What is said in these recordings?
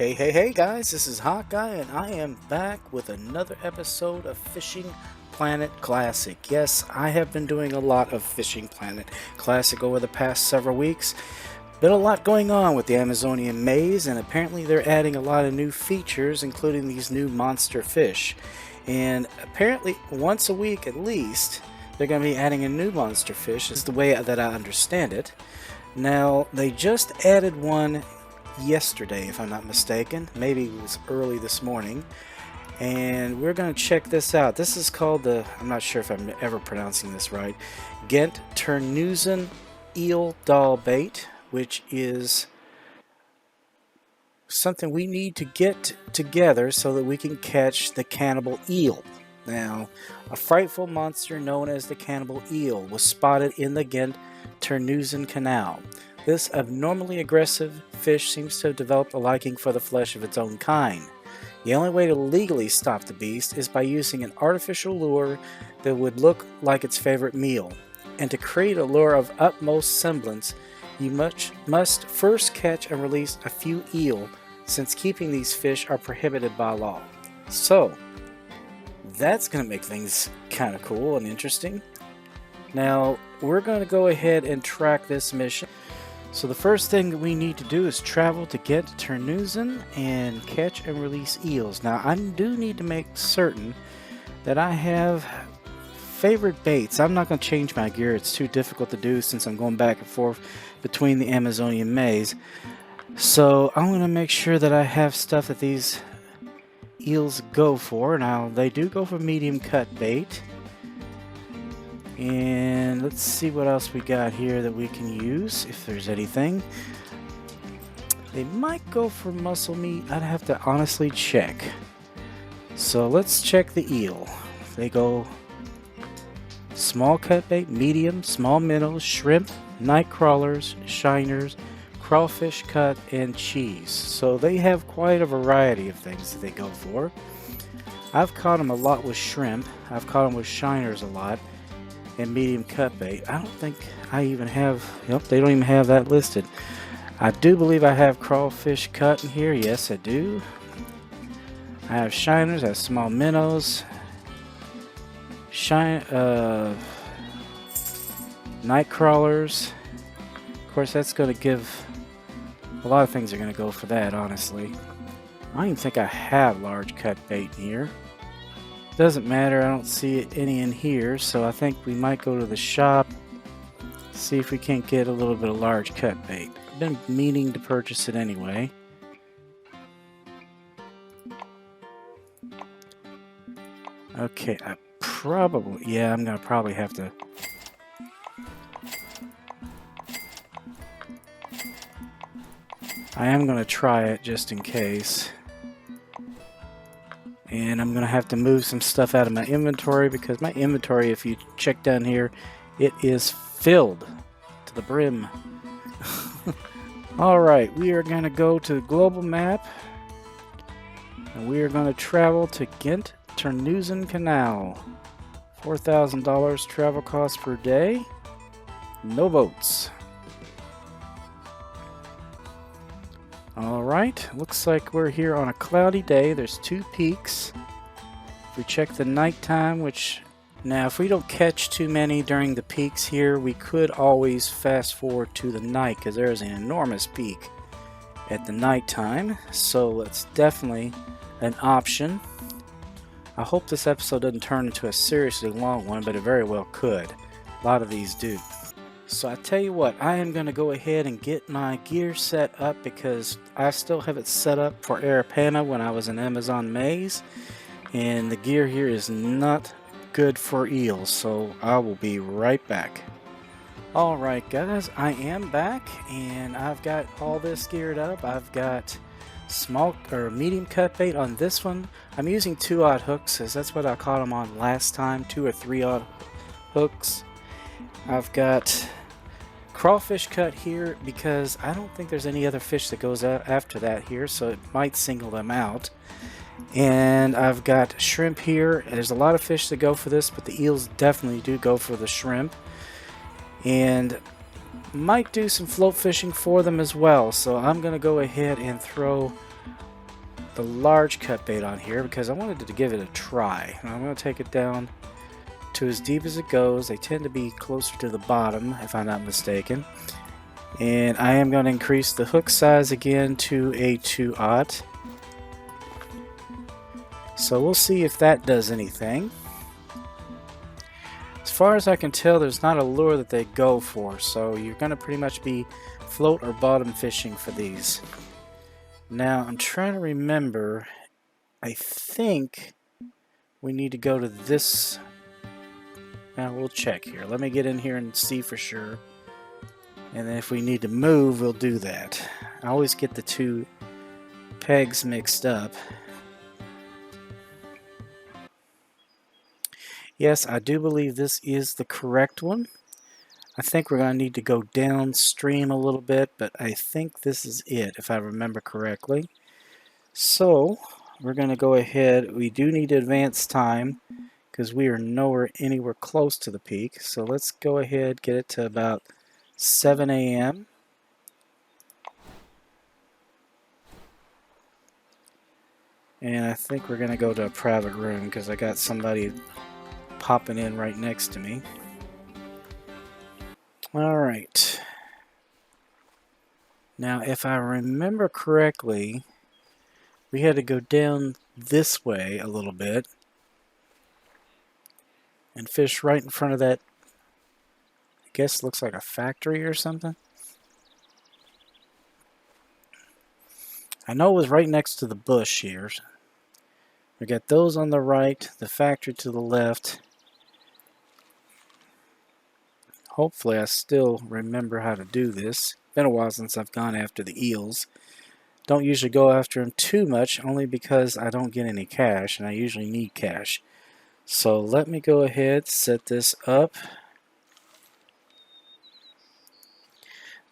Hey guys, this is Hawkeye and I am back with another episode of Fishing Planet Classic. Yes, I have been doing a lot of Fishing Planet Classic over the past several weeks. Been a lot going on with the Amazonian maze, and apparently they're adding a lot of new features, including these new monster fish. And apparently once a week at least, they're going to be adding a new monster fish, is the way that I understand it. Now, they just added one yesterday, if I'm not mistaken. Maybe it was early this morning. And we're going to check this out. This is called the, I'm not sure if I'm ever pronouncing this right, Ghent Terneuzen Eel doll bait, which is something we need to get together so that we can catch the Cannibal Eel. Now, a frightful monster known as the Cannibal Eel was spotted in the Ghent Terneuzen Canal. This abnormally aggressive fish seems to have developed a liking for the flesh of its own kind. The only way to legally stop the beast is by using an artificial lure that would look like its favorite meal. And to create a lure of utmost semblance, you must first catch and release a few eel, since keeping these fish are prohibited by law. So, that's going to make things kind of cool and interesting. Now, we're going to go ahead and track this mission. So the first thing that we need to do is travel to Ghent Terneuzen and catch and release eels. Now, I do need to make certain that I have favorite baits. I'm not going to change my gear. It's too difficult to do since I'm going back and forth between the Amazonian maze. So I'm going to make sure that I have stuff that these eels go for. Now, they do go for medium cut bait. And let's see what else we got here that we can use, if there's anything. They might go for muscle meat. I'd have to honestly check. So let's check the eel. They go small cut bait, medium, small minnows, shrimp, night crawlers, shiners, crawfish cut, and cheese. So they have quite a variety of things that they go for. I've caught them a lot with shrimp. I've caught them with shiners a lot. And medium cut bait. I don't think I even have, yep, they don't even have that listed. I do believe I have crawfish cut in here. Yes, I do. I have shiners, I have small minnows, night crawlers. Of course, that's going to give, a lot of things are going to go for that, honestly. I don't even think I have large cut bait in here. Doesn't matter, I don't see any in here, so I think we might go to the shop, see if we can't get a little bit of large cut bait. I've been meaning to purchase it anyway. Okay, I'm gonna probably have to. I am gonna try it just in case. And I'm going to have to move some stuff out of my inventory, because my inventory, if you check down here, it is filled to the brim. Alright, we are going to go to the global map. And we are going to travel to Ghent Terneuzen Canal. $4,000 travel cost per day. No boats. Alright, looks like we're here on a cloudy day. There's two peaks. If we check the nighttime, which, now if we don't catch too many during the peaks here, we could always fast forward to the night, because there is an enormous peak at the nighttime. So it's definitely an option. I hope this episode doesn't turn into a seriously long one, but it very well could. A lot of these do. So I tell you what, I am going to go ahead and get my gear set up, because I still have it set up for Arapana when I was in Amazon Maze, and the gear here is not good for eels, so I will be right back. Alright guys, I am back, and I've got all this geared up. I've got small or medium cut bait on this one. I'm using 2-aught hooks, as that's what I caught them on last time, 2 or 3-aught hooks. I've got crawfish cut here, because I don't think there's any other fish that goes out after that here, so it might single them out. And I've got shrimp here. There's a lot of fish that go for this, but the eels definitely do go for the shrimp. And might do some float fishing for them as well, so I'm going to go ahead and throw the large cut bait on here because I wanted to give it a try. And I'm going to take it down to as deep as it goes. They tend to be closer to the bottom if I'm not mistaken. And I am going to increase the hook size again to a 2/0. So we'll see if that does anything. As far as I can tell, there's not a lure that they go for, so you're going to pretty much be float or bottom fishing for these. Now, I'm trying to remember, I think we need to go to this. Now, we'll check here. Let me get in here and see for sure. And then if we need to move, we'll do that. I always get the two pegs mixed up. Yes, I do believe this is the correct one. I think we're going to need to go downstream a little bit, but I think this is it, if I remember correctly. So, we're going to go ahead. We do need to advance time because we are anywhere close to the peak. So let's go ahead, get it to about 7 a.m. And I think we're going to go to a private room because I got somebody popping in right next to me. Alright. Now, if I remember correctly, we had to go down this way a little bit and fish right in front of that, I guess looks like a factory or something. I know it was right next to the bush here. We got those on the right, the factory to the left. Hopefully I still remember how to do this. Been a while since I've gone after the eels. Don't usually go after them too much, only because I don't get any cash, and I usually need cash. So let me go ahead, set this up.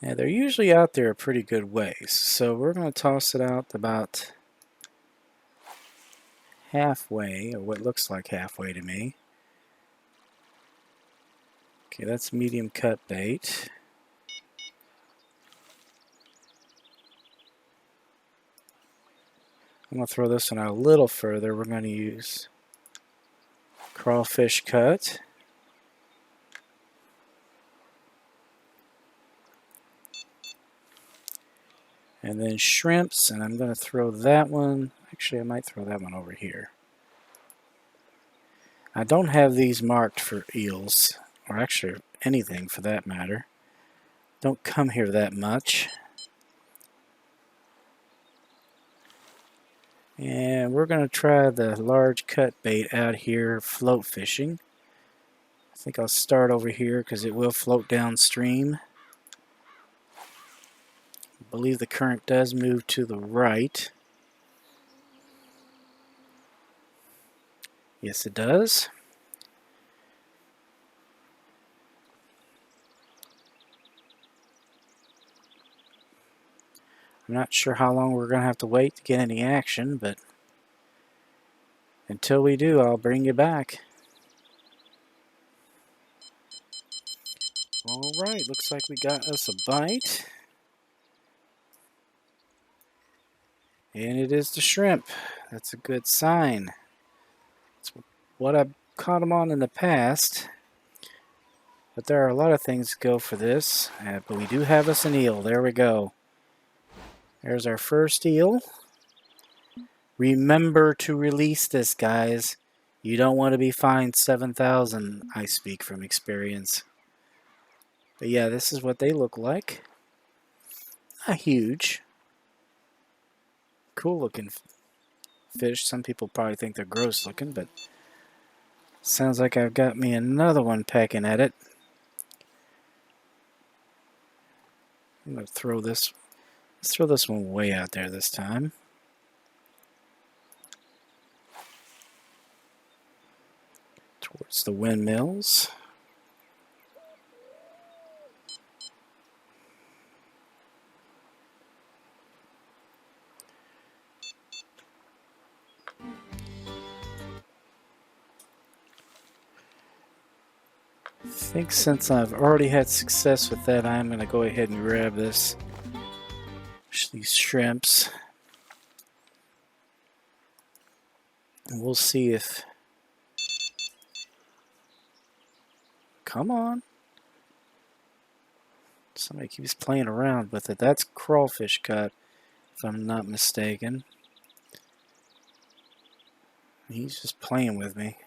Now they're usually out there a pretty good ways, so we're going to toss it out about halfway, or what looks like halfway to me. Okay, that's medium cut bait. I'm going to throw this one out a little further. We're going to use crawfish cut. And then shrimps, and I'm going to throw that one. Actually, I might throw that one over here. I don't have these marked for eels, or actually anything for that matter. Don't come here that much. And we're going to try the large cut bait out here, float fishing. I think I'll start over here because it will float downstream. I believe the current does move to the right. Yes, it does. I'm not sure how long we're going to have to wait to get any action, but until we do, I'll bring you back. Alright, looks like we got us a bite. And it is the shrimp. That's a good sign. It's what I've caught them on in the past. But there are a lot of things that go for this. But we do have us an eel. There we go. There's our first eel. Remember to release this, guys. You don't want to be fined 7,000, I speak from experience. But yeah, this is what they look like. Not huge. Cool looking fish. Some people probably think they're gross looking, but sounds like I've got me another one pecking at it. I'm going to throw this. Let's throw this one way out there this time. Towards the windmills. I think since I've already had success with that, I'm going to go ahead and grab these shrimps. We'll see if... Come on. Somebody keeps playing around with it. That's crawfish cut, if I'm not mistaken. He's just playing with me.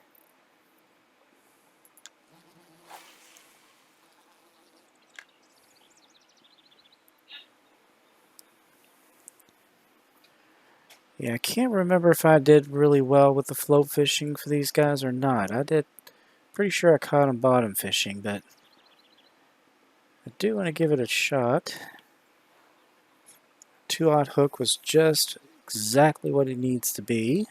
Yeah, I can't remember if I did really well with the float fishing for these guys or not. I did. Pretty sure I caught them bottom fishing, but I do want to give it a shot. 2/0 hook was just exactly what it needs to be.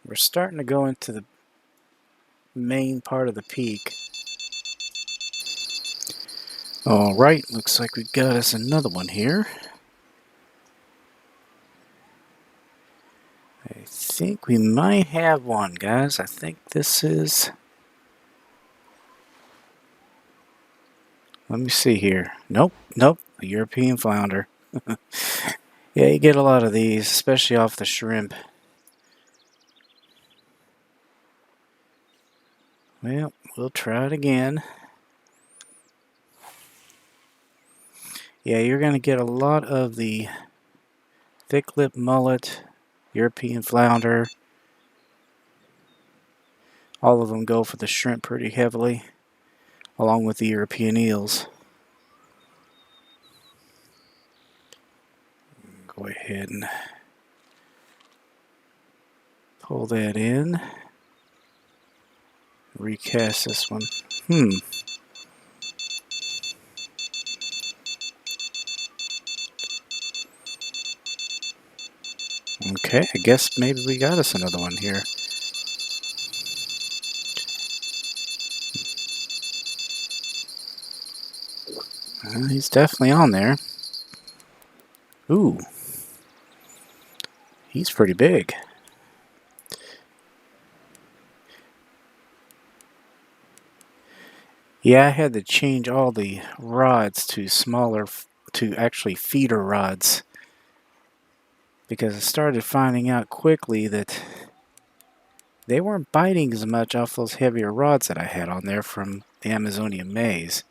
We're starting to go into the main part of the peak. Alright, looks like we got us another one here. I think we might have one, guys. I think this is... Let me see here. Nope, a European flounder. Yeah, you get a lot of these, especially off the shrimp. Well, we'll try it again. Yeah, you're going to get a lot of the Thicklip Mullet, European Flounder. All of them go for the shrimp pretty heavily, along with the European eels. Go ahead and pull that in. Recast this one. Okay, I guess maybe we got us another one here. He's definitely on there. Ooh. He's pretty big. Yeah, I had to change all the rods to smaller, to actually feeder rods, because I started finding out quickly that they weren't biting as much off those heavier rods that I had on there from the Amazonian maize.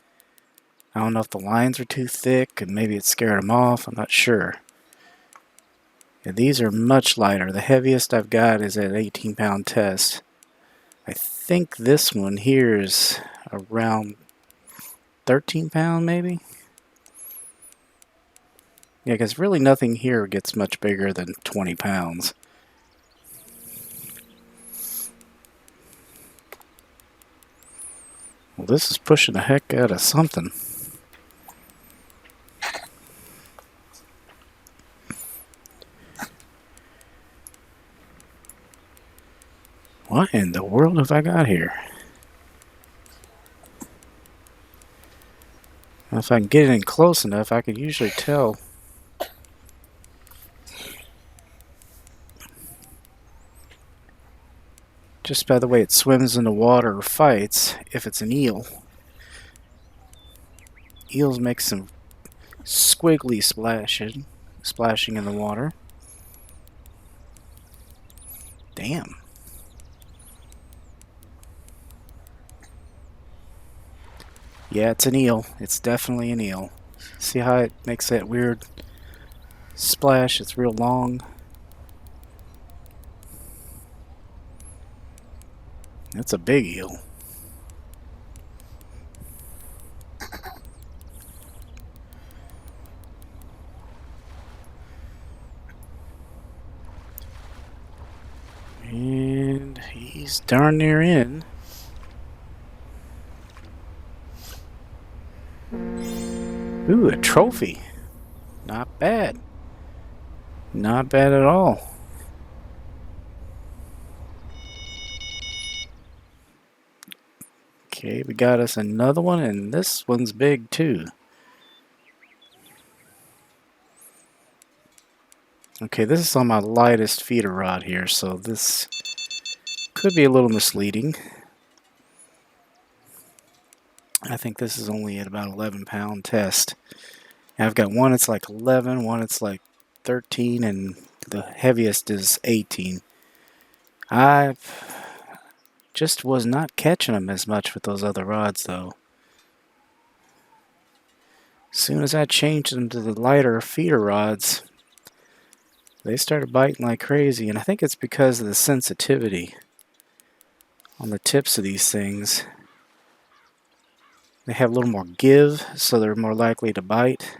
I don't know if the lines are too thick and maybe it scared them off. I'm not sure. Yeah, these are much lighter. The heaviest I've got is at 18-pound test. I think this one here is around 13 pound maybe. Yeah, because really nothing here gets much bigger than 20 pounds. Well, this is pushing the heck out of something. What in the world have I got here? If I can get it in close enough, I could usually tell. Just by the way it swims in the water or fights, if it's an eel. Eels make some squiggly splashing in the water. Damn. Yeah, it's an eel. It's definitely an eel. See how it makes that weird splash? It's real long. That's a big eel. And he's darn near in. Ooh, a trophy. Not bad. Not bad at all. Okay, we got us another one, and this one's big too. Okay, this is on my lightest feeder rod here, so this could be a little misleading. I think this is only at about 11-pound test. And I've got one that's like 11, one that's like 13, and the heaviest is 18. I just was not catching them as much with those other rods, though. As soon as I changed them to the lighter feeder rods, they started biting like crazy, and I think it's because of the sensitivity on the tips of these things. They have a little more give, so they're more likely to bite.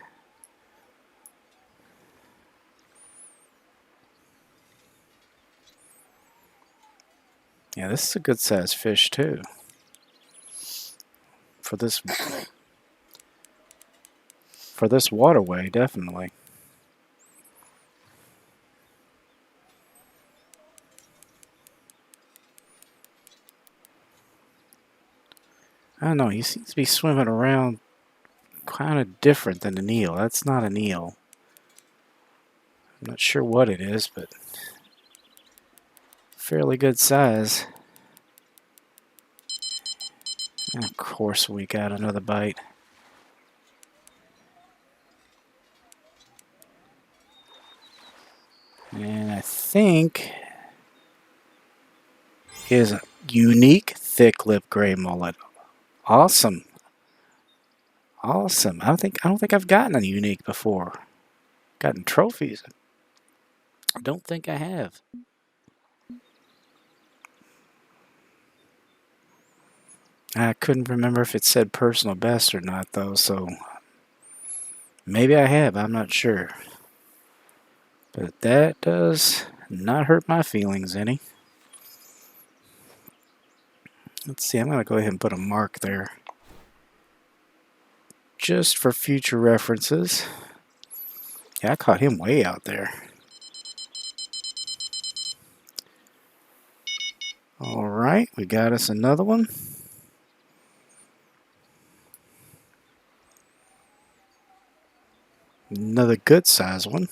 Yeah, this is a good sized fish too. For this waterway, definitely. I don't know, he seems to be swimming around kind of different than an eel. That's not an eel. I'm not sure what it is, but fairly good size. And of course we got another bite. And I think is a Unique Thicklip Gray Mullet. Awesome. Awesome. I don't think I've gotten a unique before. Gotten trophies. I don't think I have. I couldn't remember if it said personal best or not, though, so maybe I have. I'm not sure. But that does not hurt my feelings any. Let's see, I'm going to go ahead and put a mark there, just for future references. Yeah, I caught him way out there. Alright, we got us another one. Another good size one.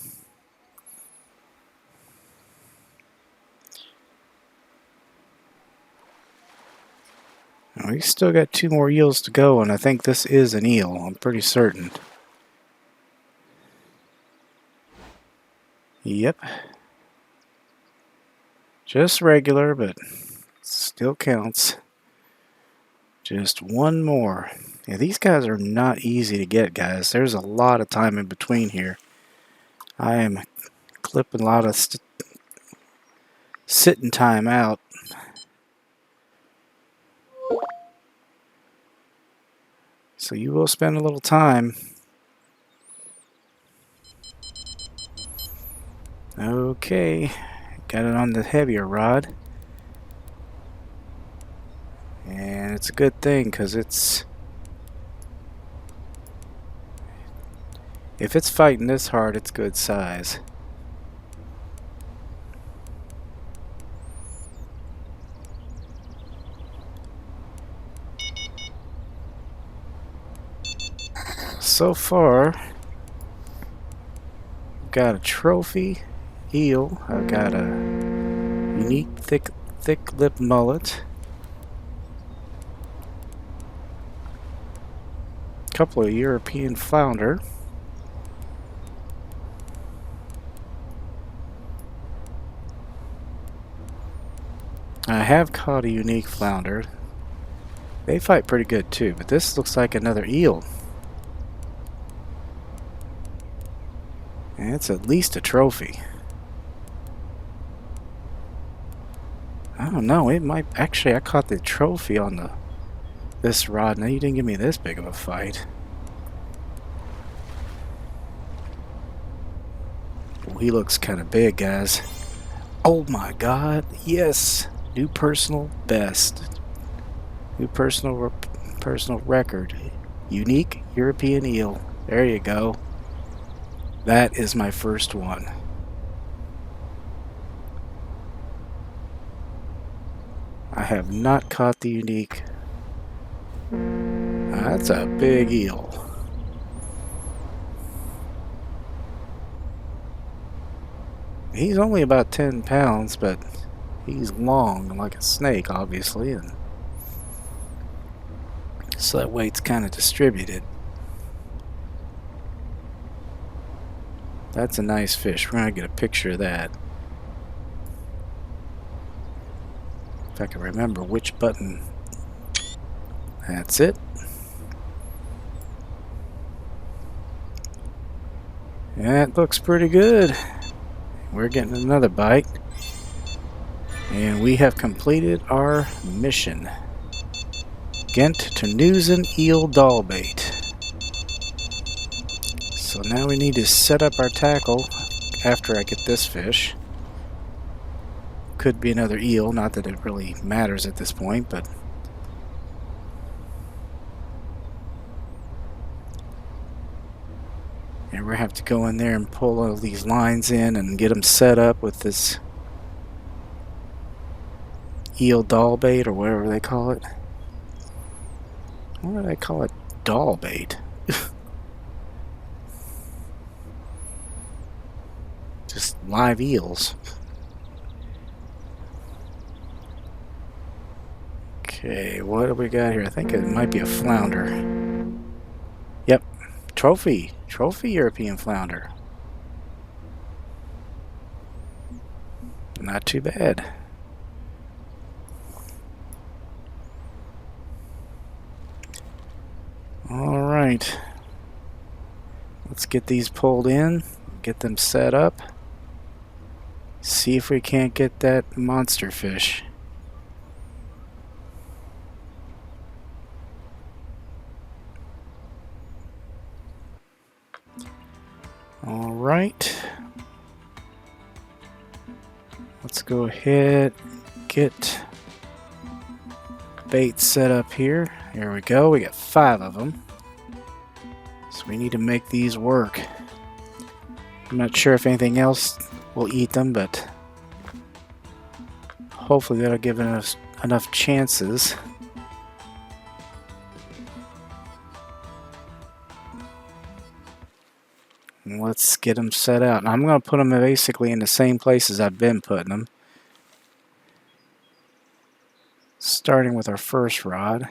We still got 2 more eels to go, and I think this is an eel. I'm pretty certain. Yep. Just regular, but still counts. Just one more. Yeah, these guys are not easy to get, guys. There's a lot of time in between here. I am clipping a lot of sitting time out. So you will spend a little time. Okay, got it on the heavier rod. And it's a good thing, because if it's fighting this hard, it's good size. So far, I've got a trophy eel. I've got a Unique Thicklip Mullet. A couple of European Flounder. I have caught a Unique Flounder. They fight pretty good too, but this looks like another eel. And it's at least a trophy. I don't know, it might actually, I caught the trophy on this rod. Now you didn't give me this big of a fight. Oh, he looks kind of big, guys. Oh my god, yes! New personal best. New personal record. Unique European Eel. There you go. That is my first one. I have not caught the unique. That's a big eel. He's only about 10 pounds, but he's long like a snake, obviously. And so that weight's kind of distributed. That's a nice fish. We're going to get a picture of that. If I can remember which button. That's it. That looks pretty good. We're getting another bite. And we have completed our mission. Ghent Terneuzen Eel doll bait. So now we need to set up our tackle after I get this fish. Could be another eel, not that it really matters at this point, but and we're gonna have to go in there and pull all these lines in and get them set up with this eel doll bait or whatever they call it. Why do they call it doll bait? Just live eels. Okay, what do we got here? I think it might be a flounder. Yep, Trophy European Flounder. Not too bad. All right, let's get these pulled in, get them set up, see if we can't get that monster fish. All right, let's go ahead, get bait set up here. Here we go. We got 5 of them. So we need to make these work. I'm not sure if anything else will eat them, but hopefully that'll give us enough chances. And let's get them set out. And I'm going to put them basically in the same places I've been putting them. Starting with our first rod.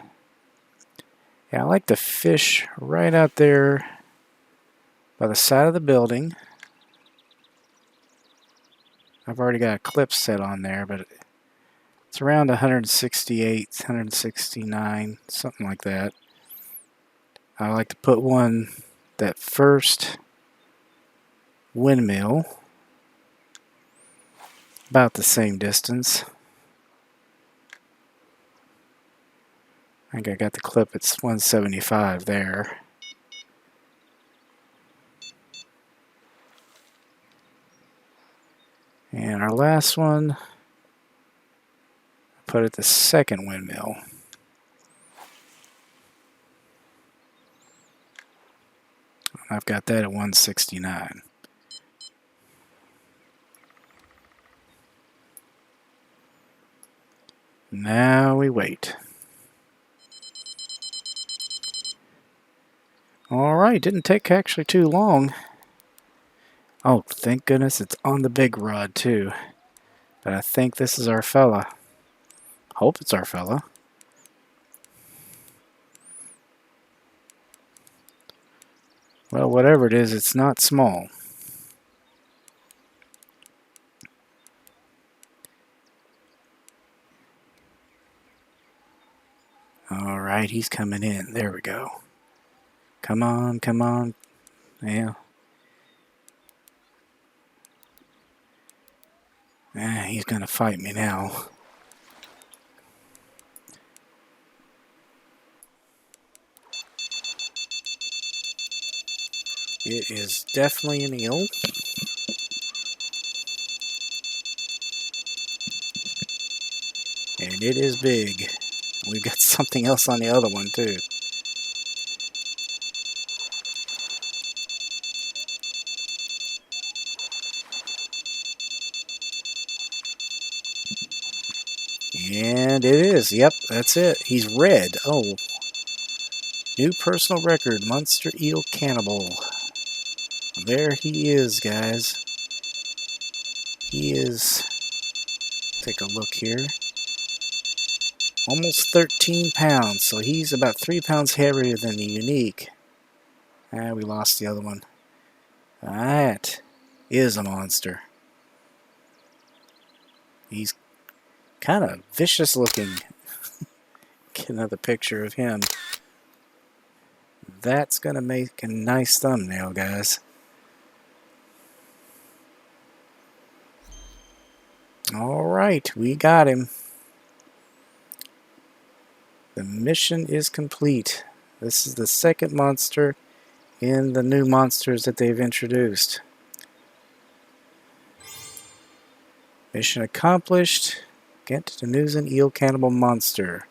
Yeah, I like to fish right out there by the side of the building. I've already got a clip set on there, but it's around 168, 169, something like that. I like to put one, that first windmill, about the same distance. I think I got the clip, it's 175 there. And our last one, I put at the second windmill. I've got that at 169. Now we wait. Alright, didn't take actually too long. Oh, thank goodness it's on the big rod too. But I think this is our fella. Hope it's our fella. Well, whatever it is, it's not small. Alright, he's coming in. There we go. Come on, come on. Yeah. He's gonna fight me now. It is definitely an eel. And it is big. We've got something else on the other one too. And it is. Yep, that's it. He's red. Oh. New personal record, Monster Eel Cannibal. There he is, guys. He is. Take a look here. Almost 13 pounds, so he's about 3 pounds heavier than the Unique. Ah, we lost the other one. That is a monster. He's kind of vicious looking. Get another picture of him. That's going to make a nice thumbnail, guys. Alright, we got him. The mission is complete. This is the second monster in the new monsters that they've introduced. Mission accomplished. Ghent Terneuzen Eel Cannibal Monster.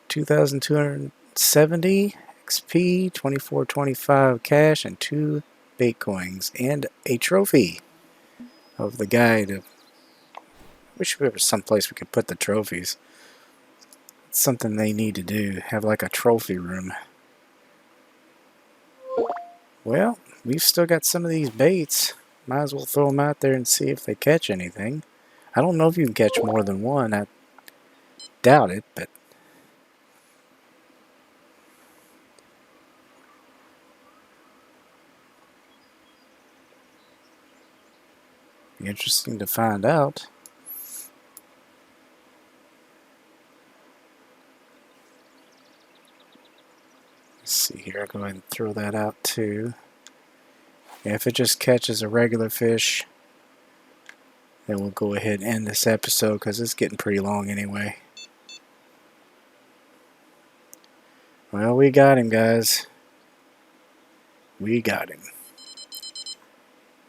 2,270 XP, 2425 cash, and 2 bait coins, and a trophy of the guide. Wish there was someplace we could put the trophies. It's something they need to do, have like a trophy room. Well, we've still got some of these baits. Might as well throw them out there and see if they catch anything. I don't know if you can catch more than one. I doubt it, but be interesting to find out. Let's see here. I'll go ahead and throw that out too. Yeah, if it just catches a regular fish, then we'll go ahead and end this episode because it's getting pretty long anyway. Well, we got him, guys. We got him.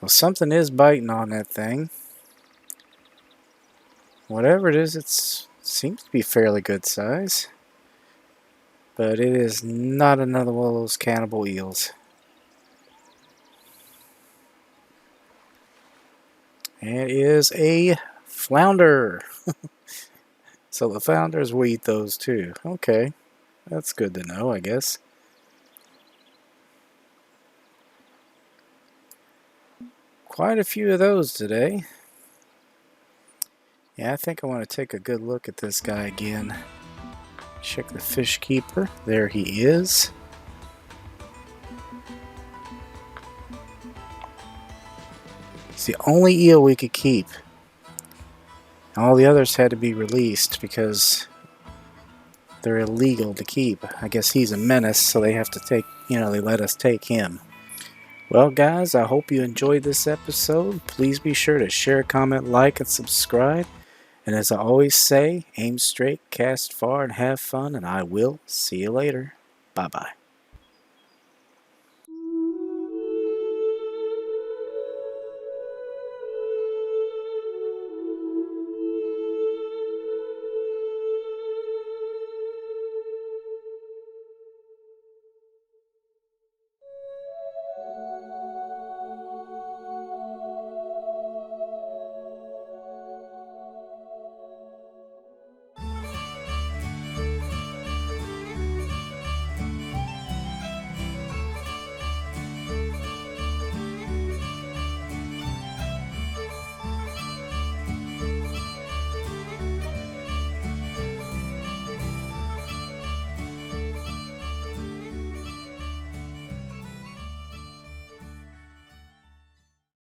Well, something is biting on that thing. Whatever it is, it seems to be fairly good size. But it is not another one of those cannibal eels. It is a flounder. So the flounders, we eat those too. Okay, that's good to know, I guess. Quite a few of those today. Yeah, I think I want to take a good look at this guy again. Check the fish keeper. There he is. It's the only eel we could keep. All the others had to be released because they're illegal to keep. I guess he's a menace, so they have to take, they let us take him. Well, guys, I hope you enjoyed this episode. Please be sure to share, comment, like, and subscribe. And as I always say, aim straight, cast far, and have fun, and I will see you later. Bye-bye.